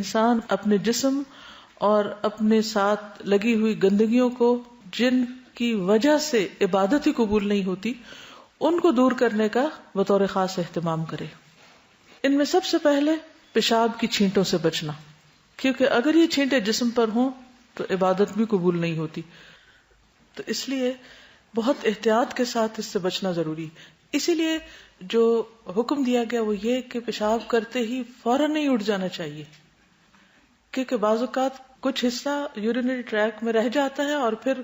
انسان اپنے جسم اور اپنے ساتھ لگی ہوئی گندگیوں کو، جن کی وجہ سے عبادت ہی قبول نہیں ہوتی، ان کو دور کرنے کا بطور خاص اہتمام کرے. ان میں سب سے پہلے پیشاب کی چھینٹوں سے بچنا، کیونکہ اگر یہ چھینٹیں جسم پر ہوں تو عبادت بھی قبول نہیں ہوتی. تو اس لیے بہت احتیاط کے ساتھ اس سے بچنا ضروری. اسی لیے جو حکم دیا گیا وہ یہ کہ پیشاب کرتے ہی فوراً نہیں اٹھ جانا چاہیے، کیونکہ بعض اوقات کچھ حصہ یورینری ٹریک میں رہ جاتا ہے اور پھر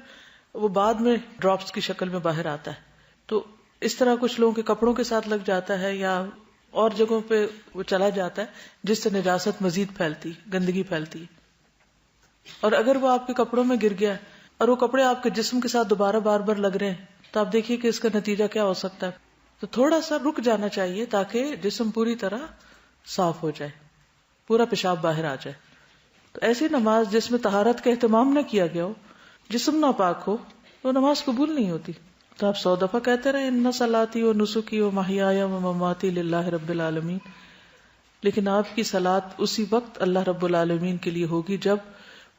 وہ بعد میں ڈراپس کی شکل میں باہر آتا ہے. تو اس طرح کچھ لوگوں کے کپڑوں کے ساتھ لگ جاتا ہے یا اور جگہوں پہ وہ چلا جاتا ہے، جس سے نجاست مزید پھیلتی، گندگی پھیلتی. اور اگر وہ آپ کے کپڑوں میں گر گیا اور وہ کپڑے آپ کے جسم کے ساتھ دوبارہ بار بار لگ رہے ہیں تو آپ دیکھیے کہ اس کا نتیجہ کیا ہو سکتا ہے. تو تھوڑا سا رک جانا چاہیے تاکہ جسم پوری طرح صاف ہو جائے، پورا پیشاب باہر آ جائے. تو ایسی نماز جس میں طہارت کا اہتمام نہ کیا گیا ہو، جسم ناپاک ہو، تو نماز قبول نہیں ہوتی. تو آپ 100 دفعہ کہتے رہے ان صلاتی و نسکی و محیایا و مماتی للہ رب العالمین، لیکن آپ کی صلاۃ اسی وقت اللہ رب العالمین کے لیے ہوگی جب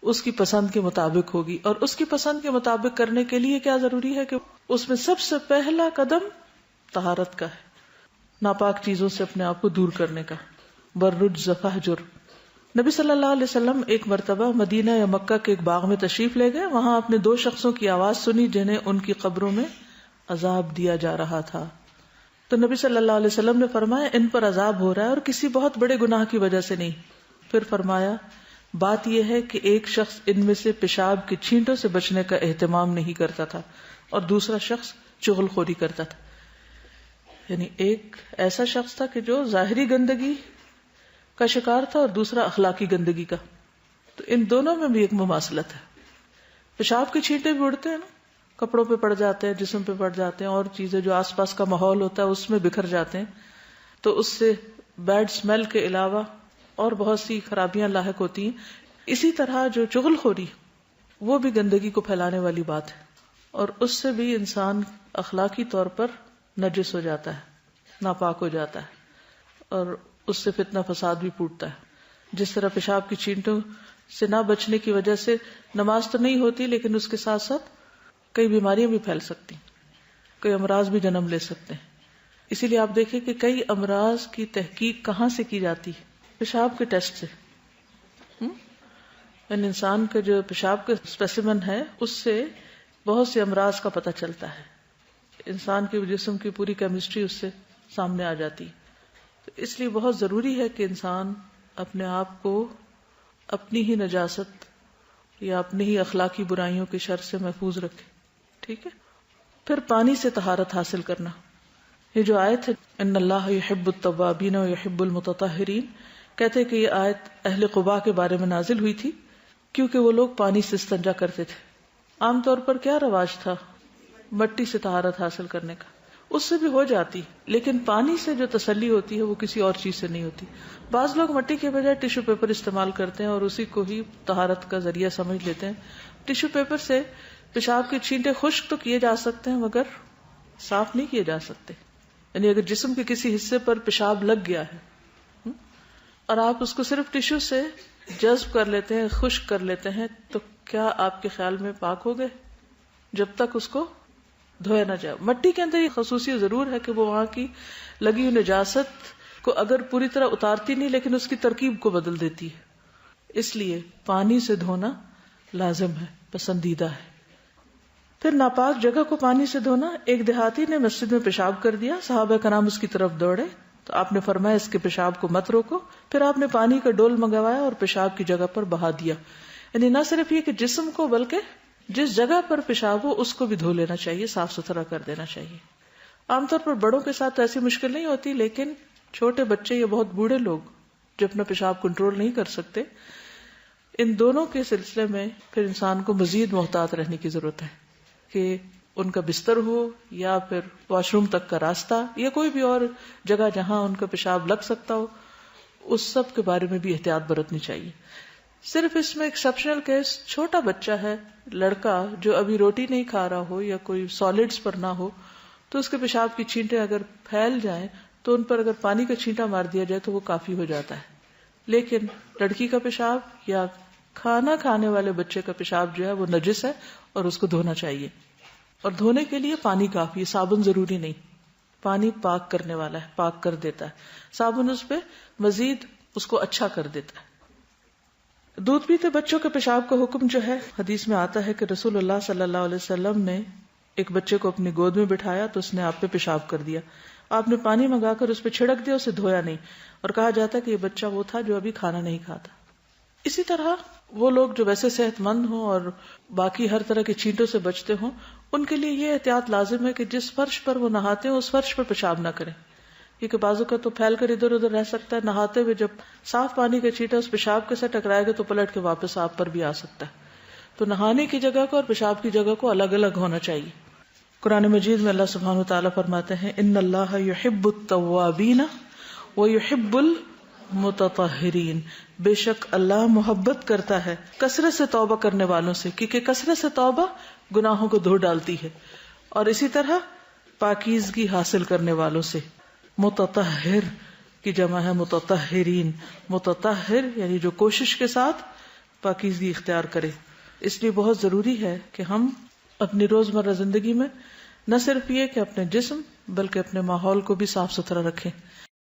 اس کی پسند کے مطابق ہوگی. اور اس کی پسند کے مطابق کرنے کے لیے کیا ضروری ہے کہ اس میں سب سے پہلا قدم طہارت کا ہے، ناپاک چیزوں سے اپنے آپ کو دور کرنے کا. والرجز فاہجر. نبی صلی اللہ علیہ وسلم ایک مرتبہ مدینہ یا مکہ کے ایک باغ میں تشریف لے گئے. وہاں آپ نے 2 شخصوں کی آواز سنی جنہیں ان کی قبروں میں عذاب دیا جا رہا تھا. تو نبی صلی اللہ علیہ وسلم نے فرمایا ان پر عذاب ہو رہا ہے اور کسی بہت بڑے گناہ کی وجہ سے نہیں. پھر فرمایا بات یہ ہے کہ ایک شخص ان میں سے پیشاب کی چھینٹوں سے بچنے کا اہتمام نہیں کرتا تھا اور دوسرا شخص چغل خوری کرتا تھا. یعنی ایک ایسا شخص تھا کہ جو ظاہری گندگی کا شکار تھا اور دوسرا اخلاقی گندگی کا. تو ان دونوں میں بھی ایک مماثلت ہے. پیشاب کی چھینٹیں بھی اڑتے ہیں نا، کپڑوں پہ پڑ جاتے ہیں، جسم پہ پڑ جاتے ہیں، اور چیزیں جو آس پاس کا ماحول ہوتا ہے اس میں بکھر جاتے ہیں، تو اس سے بیڈ اسمیل کے علاوہ اور بہت سی خرابیاں لاحق ہوتی ہیں. اسی طرح جو چغل خوری وہ بھی گندگی کو پھیلانے والی بات ہے، اور اس سے بھی انسان اخلاقی طور پر نجس ہو جاتا ہے، ناپاک ہو جاتا ہے، اور اس سے فتنہ فساد بھی پھوٹتا ہے. جس طرح پیشاب کی چھینٹوں سے نہ بچنے کی وجہ سے نماز تو نہیں ہوتی، لیکن اس کے ساتھ ساتھ کئی بیماریاں بھی پھیل سکتی، کئی امراض بھی جنم لے سکتے ہیں. اسی لیے آپ دیکھیں کہ کئی امراض کی تحقیق کہاں سے کی جاتی ہے؟ پیشاب کے ٹیسٹ سے. یعنی انسان کا جو پیشاب کا اسپیسیمن ہے اس سے بہت سے امراض کا پتہ چلتا ہے. انسان کے جسم کی پوری کیمسٹری اس سے سامنے آ جاتی. تو اس لیے بہت ضروری ہے کہ انسان اپنے آپ کو اپنی ہی نجاست یا اپنی ہی اخلاقی برائیوں کے شر سے محفوظ رکھے. ٹھیک ہے. پھر پانی سے طہارت حاصل کرنا. یہ جو آیت ہے ان اللہ یحب التوابین و یحب المتطہرین، کہتے کہ یہ آیت اہل قباء کے بارے میں نازل ہوئی تھی کیونکہ وہ لوگ پانی سے استنجا کرتے تھے. عام طور پر کیا رواج تھا؟ مٹی سے طہارت حاصل کرنے کا. اس سے بھی ہو جاتی، لیکن پانی سے جو تسلی ہوتی ہے وہ کسی اور چیز سے نہیں ہوتی. بعض لوگ مٹی کے بجائے ٹیشو پیپر استعمال کرتے ہیں اور اسی کو ہی طہارت کا ذریعہ سمجھ لیتے ہیں. ٹیشو پیپر سے پیشاب کی چھینٹیں خشک تو کیے جا سکتے ہیں مگر صاف نہیں کیے جا سکتے. یعنی اگر جسم کے کسی حصے پر پیشاب لگ گیا ہے اور آپ اس کو صرف ٹیشو سے جذب کر لیتے ہیں، خشک کر لیتے ہیں، تو کیا آپ کے خیال میں پاک ہو گئے؟ جب تک اس کو دھویا نہ جائے. مٹی کے اندر یہ خصوصیت ضرور ہے کہ وہ وہاں کی لگی ہوئی نجاست کو اگر پوری طرح اتارتی نہیں لیکن اس کی ترکیب کو بدل دیتی ہے. اس لیے پانی سے دھونا لازم ہے، پسندیدہ ہے. پھر ناپاک جگہ کو پانی سے دھونا. ایک دیہاتی نے مسجد میں پیشاب کر دیا، صحابہ کرام اس کی طرف دوڑے تو آپ نے فرمایا اس کے پیشاب کو مت روکو. پھر آپ نے پانی کا ڈول منگوایا اور پیشاب کی جگہ پر بہا دیا. یعنی نہ صرف یہ کہ جسم کو بلکہ جس جگہ پر پیشاب ہو اس کو بھی دھو لینا چاہیے، صاف ستھرا کر دینا چاہیے. عام طور پر بڑوں کے ساتھ ایسی مشکل نہیں ہوتی، لیکن چھوٹے بچے یا بہت بوڑھے لوگ جو اپنا پیشاب کنٹرول نہیں کر سکتے، ان دونوں کے سلسلے میں پھر انسان کو مزید محتاط رہنے کی ضرورت ہے کہ ان کا بستر ہو یا پھر واش روم تک کا راستہ یا کوئی بھی اور جگہ جہاں ان کا پیشاب لگ سکتا ہو، اس سب کے بارے میں بھی احتیاط برتنی چاہیے. صرف اس میں ایکسیپشنل کیس چھوٹا بچہ ہے، لڑکا جو ابھی روٹی نہیں کھا رہا ہو یا کوئی سالڈز پر نہ ہو، تو اس کے پیشاب کی چھینٹیں اگر پھیل جائیں تو ان پر اگر پانی کا چھینٹا مار دیا جائے تو وہ کافی ہو جاتا ہے. لیکن لڑکی کا پیشاب یا کھانا کھانے والے بچے کا پیشاب جو ہے وہ نجس ہے اور اس کو دھونا چاہیے. اور دھونے کے لیے پانی کافی ہے، صابن ضروری نہیں. پانی پاک کرنے والا ہے، پاک کر دیتا ہے. صابن اس پہ مزید اس کو اچھا کر دیتا ہے. دودھ پیتے بچوں کے پیشاب کا حکم جو ہے، حدیث میں آتا ہے کہ رسول اللہ صلی اللہ علیہ وسلم نے ایک بچے کو اپنی گود میں بٹھایا تو اس نے آپ پہ پیشاب کر دیا. آپ نے پانی منگا کر اس پہ چھڑک دیا، اسے دھویا نہیں. اور کہا جاتا ہے کہ یہ بچہ وہ تھا جو ابھی کھانا نہیں کھاتا. اسی طرح وہ لوگ جو ویسے صحت مند ہوں اور باقی ہر طرح کے چینٹوں سے بچتے ہوں، ان کے لیے یہ احتیاط لازم ہے کہ جس فرش پر وہ نہاتے ہیں اس فرش پر پیشاب نہ کریں، کیونکہ بازو کا تو پھیل کر ادھر ادھر رہ سکتا ہے. نہاتے ہوئے جب صاف پانی کا چینٹا اس پیشاب کے ساتھ ٹکرائے گا تو پلٹ کے واپس آپ پر بھی آ سکتا ہے. تو نہانے کی جگہ کو اور پیشاب کی جگہ کو الگ الگ ہونا چاہیے. قرآن مجید میں اللہ سبحانہ وتعالیٰ فرماتے ہیں ان اللہ یحب التوابین ویحب المتطہرین، بے شک اللہ محبت کرتا ہے کثرت سے توبہ کرنے والوں سے، کیونکہ کثرت سے توبہ گناہوں کو دھو ڈالتی ہے، اور اسی طرح پاکیزگی حاصل کرنے والوں سے. متطہر کی جمع ہے متطہرین. متطہر یعنی جو کوشش کے ساتھ پاکیزگی اختیار کرے. اس لیے بہت ضروری ہے کہ ہم اپنی روزمرہ زندگی میں نہ صرف یہ کہ اپنے جسم بلکہ اپنے ماحول کو بھی صاف ستھرا رکھیں.